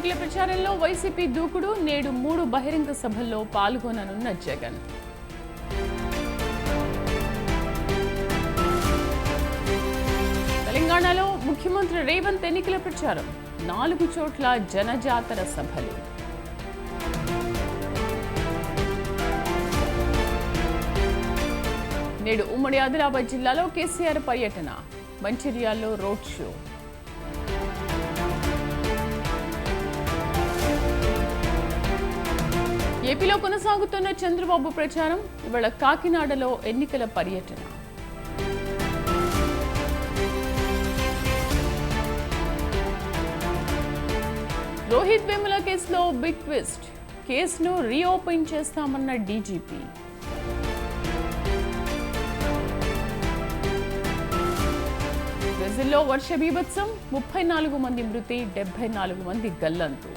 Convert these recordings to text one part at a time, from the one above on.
ఎన్నికల ప్రచారంలో వైసీపీ దూకుడు. నేడు 3 బహిరంగ సభల్లో పాల్గొననున్న జగన్. తెలంగాణలో ముఖ్యమంత్రి రేవంత్ ఎన్నికల ప్రచారం. 4 చోట్ల జనజాతర సభలు. నేడు ఉమ్మడి ఆదిలాబాద్ జిల్లాలో కేసీఆర్ పర్యటన. మంచిర్యాలలో రోడ్ షో. ఏపీలో కొనసాగుతున్న చంద్రబాబు ప్రచారం. ఇవాళ కాకినాడలో ఎన్నికల పర్యటన. రోహిత్ వేముల కేసులో బిగ్ ట్విస్ట్. కేసును రీఓపెన్ చేస్తామన్న డీజీపీ. బ్రెజిల్లో వర్ష బీభత్సం. 34 మంది మృతి, 74 మంది గల్లంతు.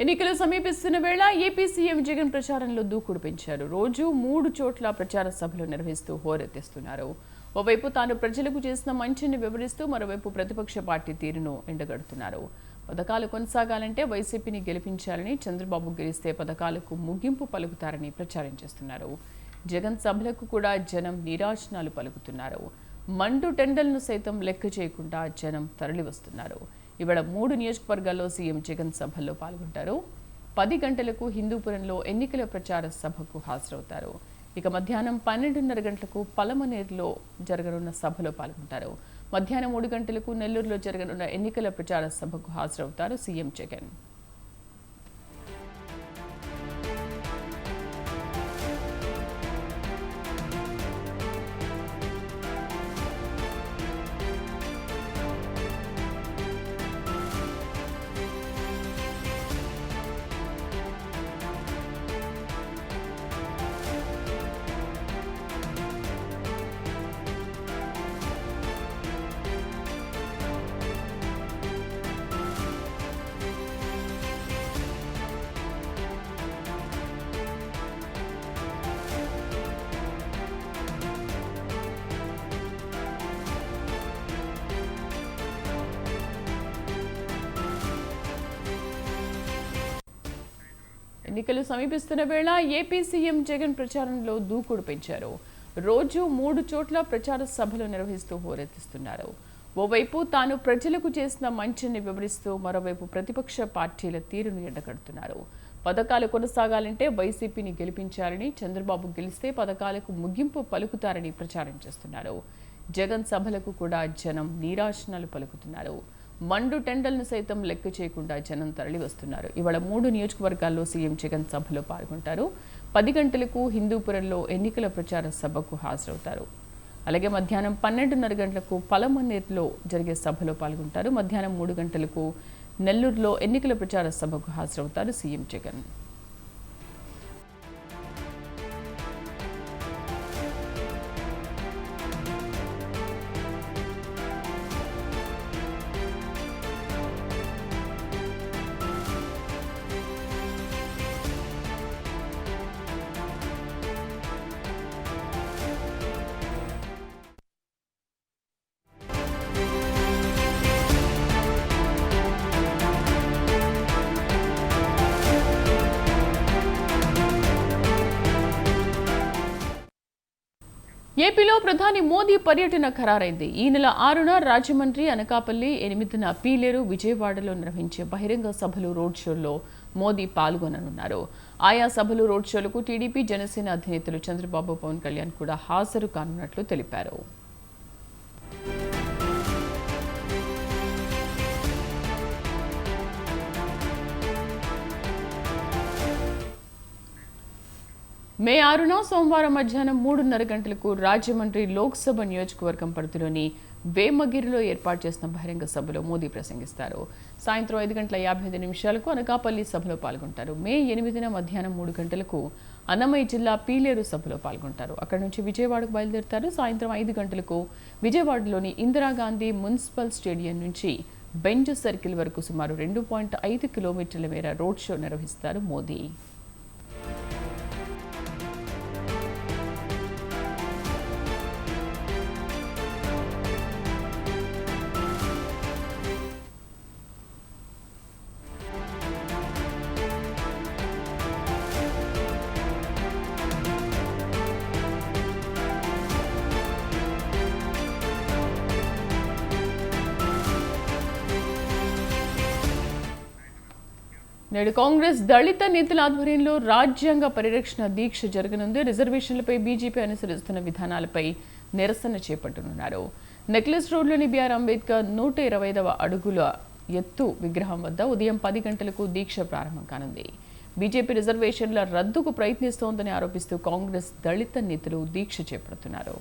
ఎన్నికలు సమీపిస్తున్న వేళ ఏపీ సీఎం జగన్ ప్రచారంలో దూకుడు పెంచారు. రోజు 3 చోట్ల ప్రచార సభలు నిర్వహిస్తూ హోరెత్తిస్తున్నారు. ఓవైపు తాను ప్రజలకు చేసిన మంచిని వివరిస్తూ మరోవైపు ప్రతిపక్ష పార్టీ తీరును ఎండగడుతున్నారు. పథకాలు కొనసాగాలంటే వైసీపీని గెలిపించాలని, చంద్రబాబు గెలిస్తే పథకాలకు ముగింపు పలుకుతారని ప్రచారం చేస్తున్నారు. జగన్ సభలకు కూడా జనం నీరాజనాలు పలుకుతున్నారు. మండు టెండల్ను సైతం లెక్క చేయకుండా జనం తరలివస్తున్నారు. ఇవాళ 3 నియోజకవర్గాల్లో సీఎం జగన్ సభల్లో పాల్గొంటారు. 10 గంటలకు హిందూపురంలో ఎన్నికల ప్రచార సభకు హాజరవుతారు. ఇక మధ్యాహ్నం 12:30 గంటలకు పలమనేరులో జరగనున్న సభలో పాల్గొంటారు. మధ్యాహ్నం 3 గంటలకు నెల్లూరులో జరగనున్న ఎన్నికల ప్రచార సభకు హాజరవుతారు సీఎం జగన్. ఎన్నికలు సమీపిస్తున్న వేళ ఏపీ సీఎం జగన్ ప్రచారంలో దూకుడు పెంచారు. రోజు 3 చోట్ల ప్రచార సభలు నిర్వహిస్తూ హోరెత్తిస్తున్నారు. ఓవైపు తాను ప్రజలకు చేసిన మంచిని వివరిస్తూ మరోవైపు ప్రతిపక్ష పార్టీల తీరును ఎండగడుతున్నారు. పథకాలు కొనసాగాలంటే వైసీపీని గెలిపించాలని, చంద్రబాబు గెలిస్తే పథకాలకు ముగింపు పలుకుతారని ప్రచారం చేస్తున్నారు. జగన్ సభలకు కూడా జనం నీరాజనాలు పలుకుతున్నారు. మండు టెండల్ను సైతం లెక్క చేయకుండా జనం తరలి వస్తున్నారు. ఇవాళ 3 నియోజకవర్గాల్లో సీఎం జగన్ సభలో పాల్గొంటారు. 10 గంటలకు హిందూపురంలో ఎన్నికల ప్రచార సభకు హాజరవుతారు. అలాగే మధ్యాహ్నం 12:30 గంటలకు పలమనేరులో జరిగే సభలో పాల్గొంటారు. మధ్యాహ్నం 3 గంటలకు నెల్లూరులో ఎన్నికల ప్రచార సభకు హాజరవుతారు సీఎం జగన్. ఏపీలో ప్రధాని మోదీ పర్యటన ఖరారైంది. ఈ నెల 6న రాజమండ్రి, అనకాపల్లి, 8న పీలేరు, విజయవాడలో నిర్వహించే బహిరంగ సభలు, రోడ్ షోల్లో మోదీ పాల్గొననున్నారు. ఆయా సభలు, రోడ్ షోలకు టీడీపీ, జనసేన అధినేతలు చంద్రబాబు, పవన్ కళ్యాణ్ కూడా హాజరు కానున్నట్లు తెలిపారు. మే 6న సోమవారం మధ్యాహ్నం 3:30 గంటలకు రాజమండ్రి లోక్సభ నియోజకవర్గం పరిధిలోని వేమగిరిలో ఏర్పాటు చేసిన బహిరంగ సభలో మోదీ ప్రసంగిస్తారు. సాయంత్రం 5:55 అనకాపల్లి సభలో పాల్గొంటారు. మే 8న మధ్యాహ్నం 3 గంటలకు అన్నమయ్య జిల్లా పీలేరు సభలో పాల్గొంటారు. అక్కడి నుంచి విజయవాడకు బయలుదేరుతారు. సాయంత్రం 5 గంటలకు విజయవాడలోని ఇందిరాగాంధీ మున్సిపల్ స్టేడియం నుంచి బెంజ్ సర్కిల్ వరకు సుమారు 2.5 కిలోమీటర్ల మేర రోడ్ షో నిర్వహిస్తారు మోదీ. నేడు కాంగ్రెస్ దళిత నేతల ఆధ్వర్యంలో రాజ్యాంగ పరిరక్షణ దీక్ష జరగనుంది. రిజర్వేషన్లపై బీజేపీ అనుసరిస్తున్న విధానాలపై నిరసన చేపట్టనున్నారు. నెక్లెస్ రోడ్లోని బిఆర్ అంబేద్కర్ 125వ అడుగుల ఎత్తు విగ్రహం వద్ద ఉదయం 10 గంటలకు దీక్ష ప్రారంభం కానుంది. బీజేపీ రిజర్వేషన్ల రద్దుకు ప్రయత్నిస్తోందని ఆరోపిస్తూ కాంగ్రెస్ దళిత నేతలు దీక్ష చేపడుతున్నారు.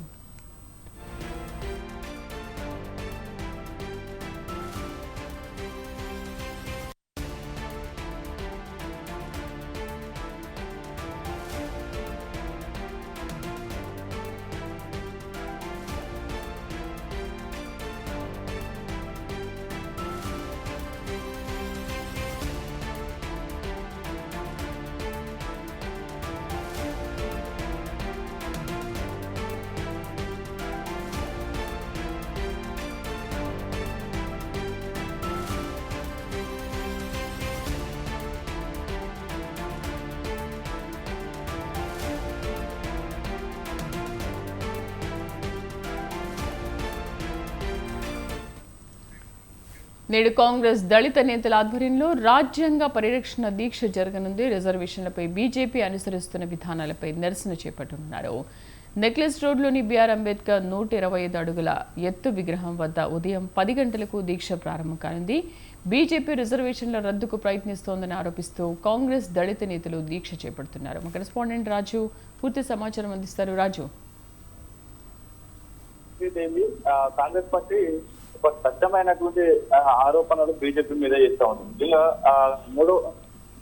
నేడు కాంగ్రెస్ దళిత నేతల ఆధ్వర్యంలో రాజ్యాంగ పరిరక్షణ దీక్ష జరగనుంది. రిజర్వేషన్లపై బీజేపీ అనుసరిస్తున్న విధానాలపై నిరసన చేపట్టనున్నారు. నెక్లెస్ రోడ్లోని బిఆర్ అంబేద్కర్ 125 అడుగుల ఎత్తు విగ్రహం వద్ద ఉదయం 10 గంటలకు దీక్ష ప్రారంభం కానుంది. బీజేపీ రిజర్వేషన్ల రద్దుకు ప్రయత్నిస్తోందని ఆరోపిస్తూ కాంగ్రెస్ దళిత నేతలు దీక్ష చేపడుతున్నారు. మా కరెస్పాండెంట్ రాజు పూర్తి సమాచారం అందిస్తారు. రాజు, కాంగ్రెస్ పార్టీ ఒక స్పష్టమైనటువంటి ఆరోపణలు బీజేపీ మీద చేస్తా ఉంది. ఇలా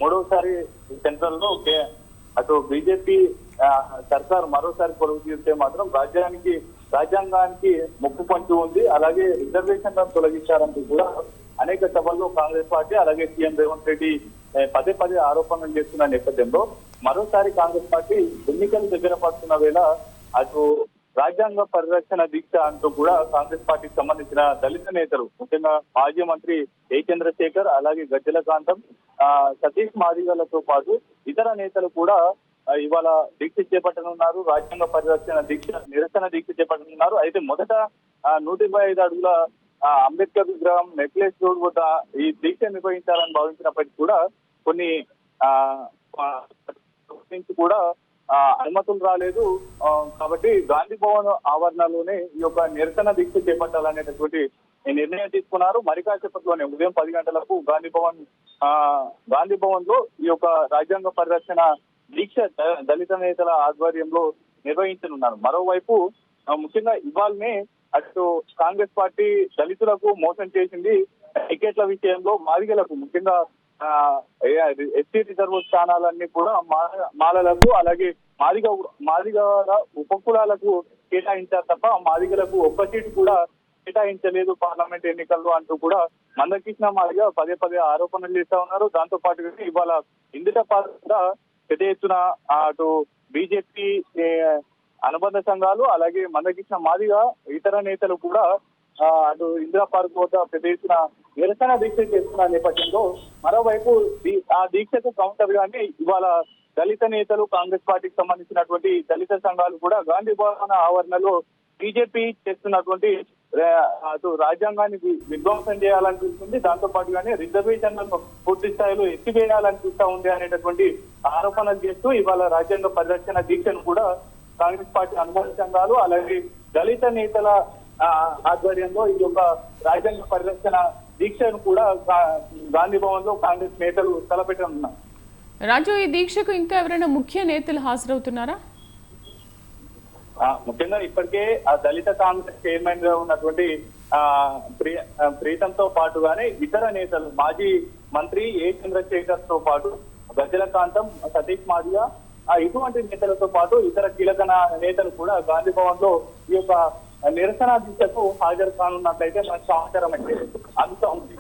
మూడోసారి సెంట్రల్ లో అటు బీజేపీ సర్కారు మరోసారి పొరుగు తీస్తే మాత్రం రాజ్యాంగానికి ముప్పు పంచి ఉంది. అలాగే రిజర్వేషన్లను తొలగించారంటూ కూడా అనేక సభల్లో కాంగ్రెస్ పార్టీ అలాగే సీఎం రేవంత్ రెడ్డి పదే ఆరోపణలు చేస్తున్న నేపథ్యంలో మరోసారి కాంగ్రెస్ పార్టీ ఎన్నికలు దగ్గర పడుతున్న వేళ అటు రాజ్యాంగ పరిరక్షణ దీక్ష అంటూ కూడా కాంగ్రెస్ పార్టీకి సంబంధించిన దళిత నేతలు, ముఖ్యంగా మాజీ మంత్రి ఏ చంద్రశేఖర్ అలాగే గజ్జల కాంతం, సతీష్ మాదిగలతో పాటు ఇతర నేతలు కూడా ఇవాళ దీక్ష చేపట్టనున్నారు. రాజ్యాంగ పరిరక్షణ నిరసన దీక్ష చేపట్టనున్నారు. అయితే మొదట 125 అడుగుల అంబేద్కర్ విగ్రహం నెక్లెస్ రోడ్ వద్ద ఈ దీక్ష నిర్వహించాలని భావించినప్పటికీ కూడా కొన్ని నుంచి కూడా అనుమతులు రాలేదు. కాబట్టి గాంధీ భవన్ ఆవరణలోనే ఈ యొక్క నిరసన దీక్ష చేపట్టాలనేటటువంటి నిర్ణయం తీసుకున్నారు. మరి కాసేపట్లోనే ఉదయం 10 గంటలకు గాంధీ భవన్ లో ఈ యొక్క రాజ్యాంగ పరిరక్షణ దీక్ష దళిత నేతల ఆధ్వర్యంలో నిర్వహించనున్నారు. మరోవైపు ముఖ్యంగా ఇవాళనే అటు కాంగ్రెస్ పార్టీ దళితులకు మోసం చేసింది. టికెట్ల విషయంలో మాదిగలకు, ముఖ్యంగా ఎస్సీ రిజర్వ్ స్థానాలన్నీ కూడా మాలలకు అలాగే మాదిగ ఉపకులాలకు కేటాయించారు తప్ప మాదిగలకు ఒక్క సీటు కూడా కేటాయించలేదు పార్లమెంట్ ఎన్నికల్లో అంటూ కూడా మందకృష్ణ మాదిగ పదే ఆరోపణలు చేస్తా ఉన్నారు. దాంతో పాటుగా ఇవాళ ఇందిరా పార్క్ కూడా పెద్ద ఎత్తున అటు బీజేపీ అనుబంధ సంఘాలు అలాగే మందకృష్ణ మాదిగ ఇతర నేతలు కూడా అటు ఇందిరా పార్క్ వద్ద పెద్ద ఎత్తున నిరసన దీక్ష చేస్తున్న నేపథ్యంలో మరోవైపు ఆ దీక్షకు కౌంటర్ గానే ఇవాళ దళిత నేతలు, కాంగ్రెస్ పార్టీకి సంబంధించినటువంటి దళిత సంఘాలు కూడా గాంధీ భవన్ ఆవరణలో బీజేపీ చేస్తున్నటువంటి అటు రాజ్యాంగాన్ని విధ్వంసం చేయాలనిపిస్తుంది, దాంతో పాటుగానే రిజర్వేషన్లను పూర్తి స్థాయిలో ఎత్తివేయాలనిపిస్తా ఉంది అనేటటువంటి ఆరోపణలు చేస్తూ ఇవాళ రాజ్యాంగ పరిరక్షణ దీక్షను కూడా కాంగ్రెస్ పార్టీ అనుబంధ సంఘాలు అలాగే దళిత నేతల ఆధ్వర్యంలో ఈ యొక్క రాజ్యాంగ పరిరక్షణ దీక్షను కూడా గాంధీ భవన్ లో కాంగ్రెస్ నేతలు తలపెట్టనున్నారు. రాజు, ఈ దీక్షకు ఇంకా ఎవరైనా ముఖ్య నేతలు హాజరవుతున్నారా? ముఖ్యంగా ఇప్పటికే ఆ దళిత కాంగ్రెస్ చైర్మన్ గా ఉన్నటువంటి ప్రీతంతో పాటుగానే ఇతర నేతలు మాజీ మంత్రి ఏ చంద్రశేఖర్ తో పాటు గజ్జల కాంతం, సతీష్ మాదిగా ఇటువంటి నేతలతో పాటు ఇతర కీలక నేతలు కూడా గాంధీ భవన్ లో ఈ యొక్క నిరసన దీక్షకు హాజరు కానున్నట్లయితే మనకు సమాచారం అయితే అందుతా ఉంది.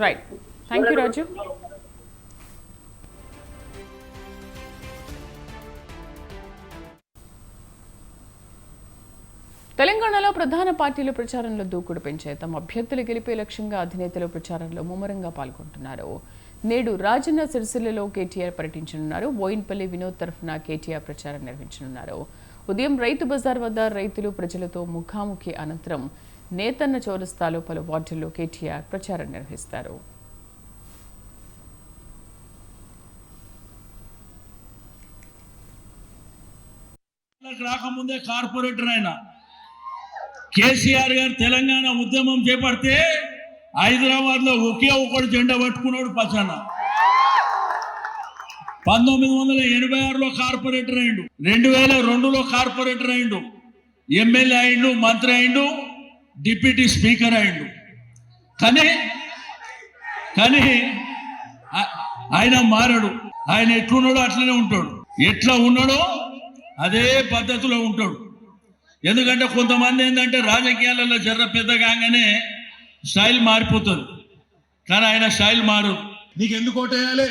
రైట్, థ్యాంక్ యూ రాజు. తెలంగాణలో ప్రధాన పార్టీలు ప్రచారంలో దూకుడు పెంచాయి. తమ అభ్యర్థులు గెలిపే లక్ష్యంగా అధినేతలు ప్రచారంలో ముమ్మరంగా పాల్గొంటున్నారు. నేడు రాజన్న సిరిసిల్లలో కేటీఆర్ పర్యటించనున్నారు. బోయిన్పల్లి వినోద్ తరఫున కేటీఆర్ ప్రచారం నిర్వహించనున్నారు. ఉదయం రైతు బజార్ వద్ద రైతులు ప్రజలతో ముఖాముఖి అనంతరం నేతన్న చౌరస్తాలో పలు వార్డుల్లో కేటీఆర్ ప్రచారం నిర్వహిస్తారు. రాకముందే కార్పొరేటర్ అయినా కేసీఆర్ గారు తెలంగాణ ఉద్యమం చేపడితే హైదరాబాద్ లో ఒకే ఒకడు జెండా పట్టుకున్నాడు పచ్చన్న. 1986లో కార్పొరేటర్ అయిండు, 2002లో కార్పొరేటర్ అయిండు, ఎమ్మెల్యే అయిండు, మంత్రి అయిండు, డిప్యూటీ స్పీకర్ అయిండు. కానీ ఆయన మారాడు. ఆయన ఎట్లున్నాడో అట్లనే ఉంటాడు, ఎట్లా ఉన్నాడో అదే పద్ధతిలో ఉంటాడు. ఎందుకంటే కొంతమంది ఏంటంటే రాజకీయాలలో జర్ర పెద్ద కాగానే స్టైల్ మారిపోతుంది, కానీ ఆయన స్టైల్ మారదు. నీకు ఎందుకు ఓటేయాలి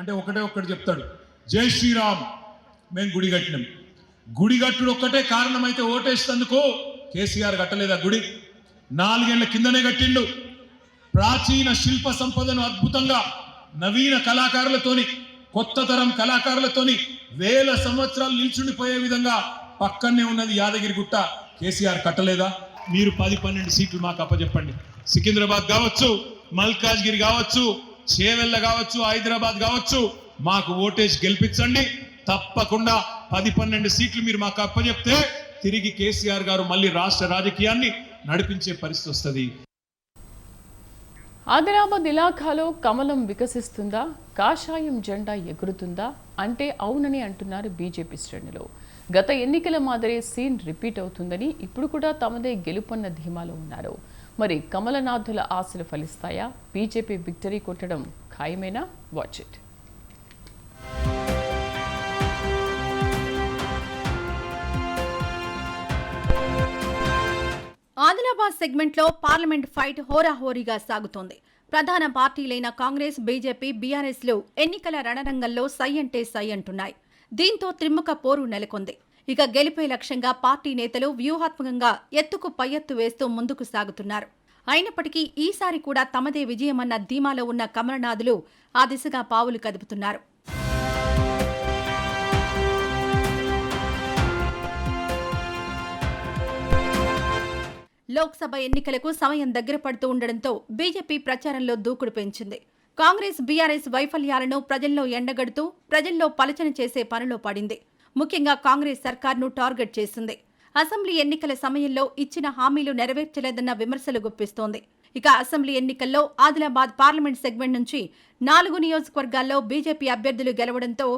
అంటే ఒకటి చెప్తాడు, జై శ్రీరామ్, మేము గుడి కట్టినాం. గుడి కట్టుడు ఒక్కటే కారణమైతే ఓటేసేందుకు కేసీఆర్ కట్టలేదు. ఆ గుడి 4 ఏళ్ల కిందనే కట్టిండు. ప్రాచీన శిల్ప సంపదను అద్భుతంగా నవీన కళాకారులతోని, కొత్త తరం కళాకారులతోని 1000 సంవత్సరాలు నిల్చుండిపోయే విధంగా పక్కనే ఉన్నది యాదగిరి గుట్ట. కేసీఆర్ కట్టలేదా? మీరు 10-12 సీట్లు మాకు అప్పచెప్పండి. సికింద్రాబాద్ కావచ్చు, మల్కాజ్గిరి కావచ్చు, చేవెళ్ళ కావచ్చు, హైదరాబాద్ కావచ్చు, మాకు ఓటేసి గెలిపించండి. తప్పకుండా 10-12 సీట్లు మీరు మాకు అప్పచెప్తే తిరిగి కేసీఆర్ గారు మళ్ళీ రాష్ట్ర రాజకీయాన్ని నడిపించే పరిస్థితి వస్తుంది. ఆదిలాబాద్ ఇలాఖాలో కమలం వికసిస్తుందా, కాషాయం జెండా ఎగురుతుందా అంటే అవునని అంటున్నారు బీజేపీ శ్రేణులు. గత ఎన్నికల మాదిరే సీన్ రిపీట్ అవుతుందని, ఇప్పుడు కూడా తమదే గెలుపన్న ధీమాలో ఉన్నారు. మరి కమలనాథుల ఆశలు ఫలిస్తాయా? బీజేపీ విక్టరీ కొట్టడం ఖాయమేనా? Watch it. ఆదిలాబాద్ సెగ్మెంట్లో పార్లమెంట్ ఫైట్ హోరాహోరీగా సాగుతోంది. ప్రధాన పార్టీలైన కాంగ్రెస్, బీజేపీ, బీఆర్ఎస్లు ఎన్నికల రణరంగంలో సై అంటే సై అంటున్నాయి. దీంతో త్రిముఖ పోరు నెలకొంది. ఇక గెలిపే లక్ష్యంగా పార్టీ నేతలు వ్యూహాత్మకంగా ఎత్తుకు పై ఎత్తు వేస్తూ ముందుకు సాగుతున్నారు. అయినప్పటికీ ఈసారి కూడా తమదే విజయమన్న ధీమాలో ఉన్న కమలనాథులు ఆ దిశగా పావులు కదుపుతున్నారు. లోక్సభ ఎన్నికలకు సమయం దగ్గర పడుతూ ఉండడంతో బీజేపీ ప్రచారంలో దూకుడు పెంచింది. కాంగ్రెస్, బీఆర్ఎస్ వైఫల్యాలను ప్రజల్లో ఎండగడుతూ ప్రజల్లో పలచన చేసే పనిలో పడింది. ముఖ్యంగా కాంగ్రెస్ సర్కార్ను టార్గెట్ చేసింది. అసెంబ్లీ ఎన్నికల సమయంలో ఇచ్చిన హామీలు నెరవేర్చలేదన్న విమర్శలు గుప్పిస్తోంది. ఇక అసెంబ్లీ ఎన్నికల్లో ఆదిలాబాద్ పార్లమెంట్ సెగ్మెంట్ నుంచి 4 నియోజకవర్గాల్లో బీజేపీ అభ్యర్థులు గెలవడంతో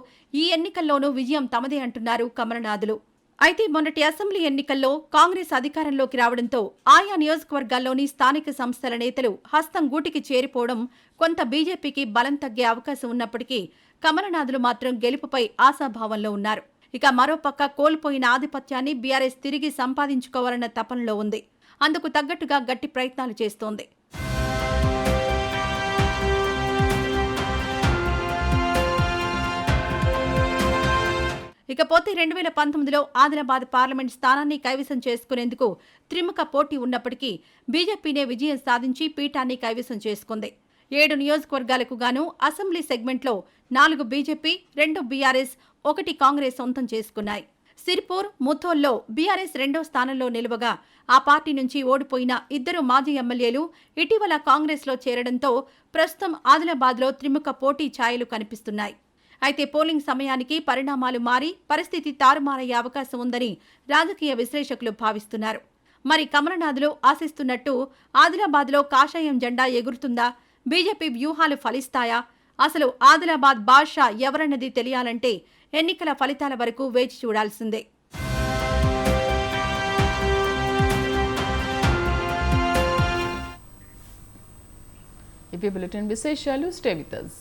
ఈ ఎన్నికల్లోనూ విజయం తమదే అంటున్నారు కమలనాథులు. అయితే మొన్నటి అసెంబ్లీ ఎన్నికల్లో కాంగ్రెస్ అధికారంలోకి రావడంతో ఆయా నియోజకవర్గాల్లోని స్థానిక సంస్థల నేతలు హస్తం గూటికి చేరిపోవడం కొంత బీజేపీకి బలం తగ్గే అవకాశం ఉన్నప్పటికీ కమలనాథులు మాత్రం గెలుపుపై ఆశాభావంలో ఉన్నారు. ఇక మరోపక్క కోల్పోయిన ఆధిపత్యాన్ని బీఆర్ఎస్ తిరిగి సంపాదించుకోవాలన్న తపనలో ఉంది. అందుకు తగ్గట్టుగా గట్టి ప్రయత్నాలు చేస్తోంది. ఇకపోతే 2019లో ఆదిలాబాద్ పార్లమెంట్ స్థానాన్ని కైవసం చేసుకునేందుకు త్రిముఖ పోటీ ఉన్నప్పటికీ బీజేపీనే విజయం సాధించి పీఠాన్ని కైవసం చేసుకుంది. 7 నియోజకవర్గాలకు గాను అసెంబ్లీ సెగ్మెంట్లో 4 బీజేపీ, 2 బీఆర్ఎస్, 1 కాంగ్రెస్ సొంతం చేసుకున్నాయి. సిర్పూర్, ముథోల్లో బీఆర్ఎస్ రెండో స్థానంలో నిలువగా ఆ పార్టీ నుంచి ఓడిపోయిన ఇద్దరు మాజీ ఎమ్మెల్యేలు ఇటీవల కాంగ్రెస్లో చేరడంతో ప్రస్తుతం ఆదిలాబాద్లో త్రిముఖ పోటీ ఛాయలు కనిపిస్తున్నాయి. అయితే పోలింగ్ సమయానికి పరిణామాలు మారి పరిస్థితి తారుమారయ్యే అవకాశం ఉందని రాజకీయ విశ్లేషకులు భావిస్తున్నారు. మరి కమలనాథులు ఆశిస్తున్నట్టు ఆదిలాబాద్లో కాషాయం జెండా ఎగురుతుందా? బీజేపీ వ్యూహాలు ఫలిస్తాయా? అసలు ఆదిలాబాద్ బాద్షా ఎవరన్నది తెలియాలంటే ఎన్నికల ఫలితాల వరకు వేచి చూడాల్సిందే. ఇవి బులెటిన్ విశేషాలు. Stay with us.